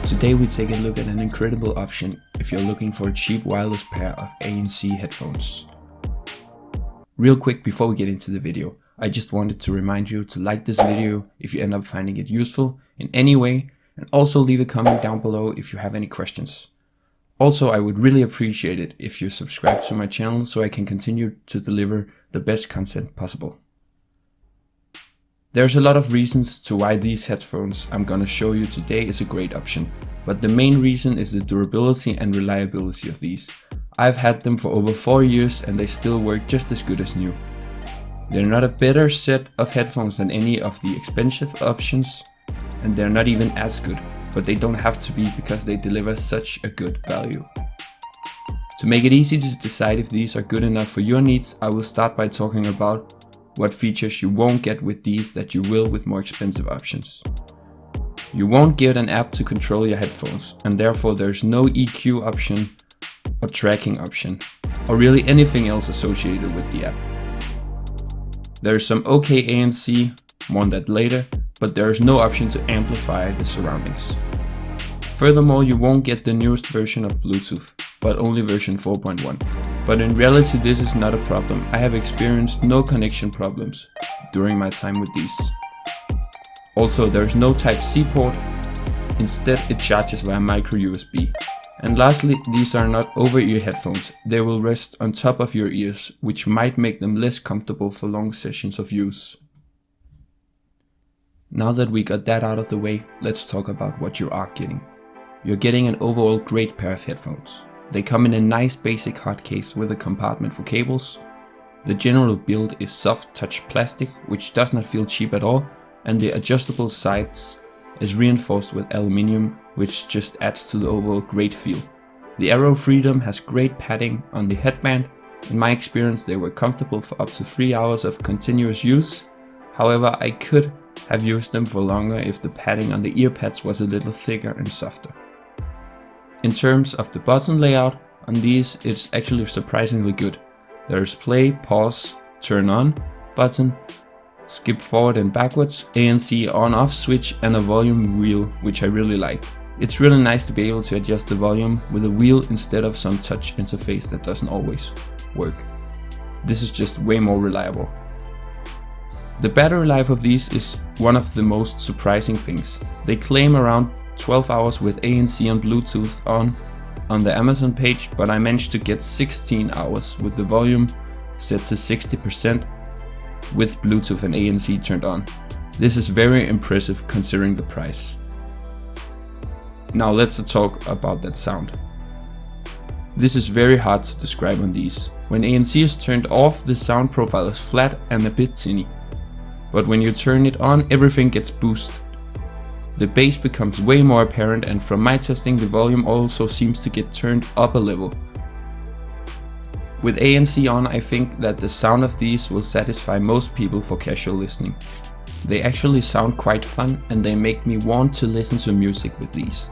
Today we take a look at an incredible option if you're looking for a cheap wireless pair of ANC headphones. Real quick before we get into the video, I just wanted to remind you to like this video if you end up finding it useful in any way, and also leave a comment down below if you have any questions. Also, I would really appreciate it if you subscribe to my channel so I can continue to deliver the best content possible. There's a lot of reasons to why these headphones I'm gonna show you today is a great option, but the main reason is the durability and reliability of these. I've had them for over 4 years and they still work just as good as new. They're not a better set of headphones than any of the expensive options, and they're not even as good, but they don't have to be because they deliver such a good value. To make it easy to decide if these are good enough for your needs, I will start by talking about what features you won't get with these that you will with more expensive options. You won't get an app to control your headphones, and therefore there's no EQ option or tracking option, or really anything else associated with the app. There's some okay ANC, more on that later, but there is no option to amplify the surroundings. Furthermore, you won't get the newest version of Bluetooth, but only version 4.1. But in reality this is not a problem. I have experienced no connection problems during my time with these. Also, there's no Type-C port, instead it charges via micro USB. And lastly, these are not over-ear headphones. They will rest on top of your ears, which might make them less comfortable for long sessions of use. Now that we got that out of the way, let's talk about what you are getting. You're getting an overall great pair of headphones. They come in a nice basic hard case with a compartment for cables. The general build is soft touch plastic, which does not feel cheap at all, and the adjustable sides is reinforced with aluminium, which just adds to the overall great feel. The Aero Freedom has great padding on the headband. In my experience, they were comfortable for up to 3 hours of continuous use. However, I could have used them for longer if the padding on the ear pads was a little thicker and softer. In terms of the button layout, on these it's actually surprisingly good. There is play, pause, turn on button, skip forward and backwards, ANC on-off switch, and a volume wheel, which I really like. It's really nice to be able to adjust the volume with a wheel instead of some touch interface that doesn't always work. This is just way more reliable. The battery life of these is one of the most surprising things. They claim around 12 hours with ANC and Bluetooth on the Amazon page, but I managed to get 16 hours with the volume set to 60% with Bluetooth and ANC turned on. This is very impressive considering the price. Now let's talk about that sound. This is very hard to describe on these. When ANC is turned off, the sound profile is flat and a bit tinny. But when you turn it on, everything gets boosted. The bass becomes way more apparent, and from my testing the volume also seems to get turned up a level. With ANC on, I think that the sound of these will satisfy most people for casual listening. They actually sound quite fun and they make me want to listen to music with these.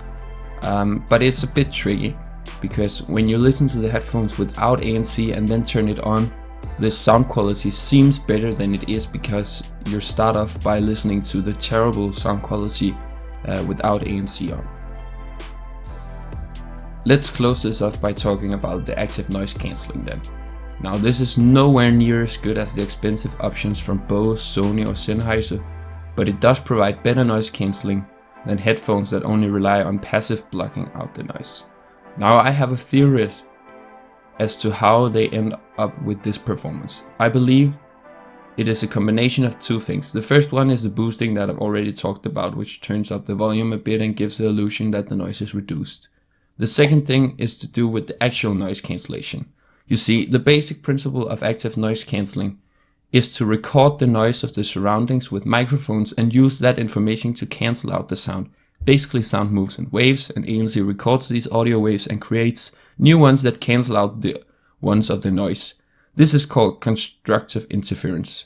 But it's a bit tricky, because when you listen to the headphones without ANC and then turn it on, the sound quality seems better than it is because you start off by listening to the terrible sound quality without ANC on. Let's close this off by talking about the active noise cancelling then. Now this is nowhere near as good as the expensive options from Bose, Sony or Sennheiser, but it does provide better noise cancelling than headphones that only rely on passive blocking out the noise. Now I have a theory as to how they end up with this performance. I believe it is a combination of two things. The first one is the boosting that I've already talked about, which turns up the volume a bit and gives the illusion that the noise is reduced. The second thing is to do with the actual noise cancellation. You see, the basic principle of active noise cancelling is to record the noise of the surroundings with microphones and use that information to cancel out the sound. Basically, sound moves in waves, and ANC records these audio waves and creates new ones that cancel out the ones of the noise. This is called constructive interference.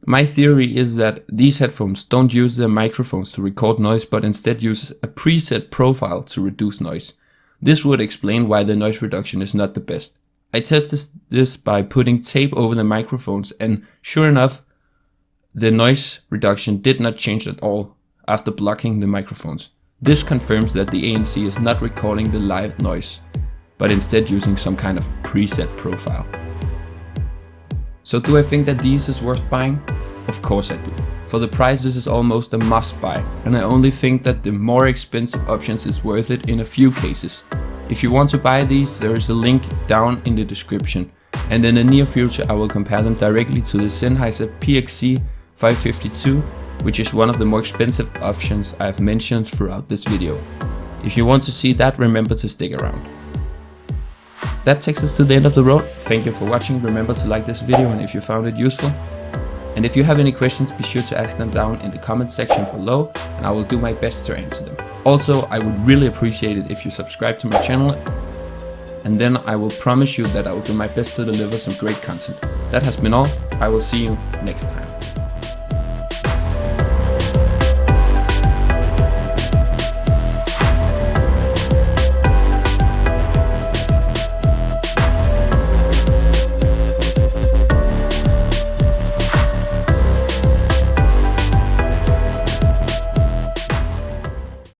My theory is that these headphones don't use their microphones to record noise, but instead use a preset profile to reduce noise. This would explain why the noise reduction is not the best. I tested this by putting tape over the microphones, and sure enough, the noise reduction did not change at all after blocking the microphones. This confirms that the ANC is not recording the live noise, but instead using some kind of preset profile. So do I think that these is worth buying? Of course I do. For the price, this is almost a must buy, and I only think that the more expensive options is worth it in a few cases. If you want to buy these, there is a link down in the description, and in the near future I will compare them directly to the Sennheiser PXC 552, which is one of the more expensive options I have mentioned throughout this video. If you want to see that, remember to stick around. That takes us to the end of the road. Thank you for watching. Remember to like this video and if you found it useful. And if you have any questions, be sure to ask them down in the comment section below and I will do my best to answer them. Also, I would really appreciate it if you subscribe to my channel, and then I will promise you that I will do my best to deliver some great content. That has been all. I will see you next time.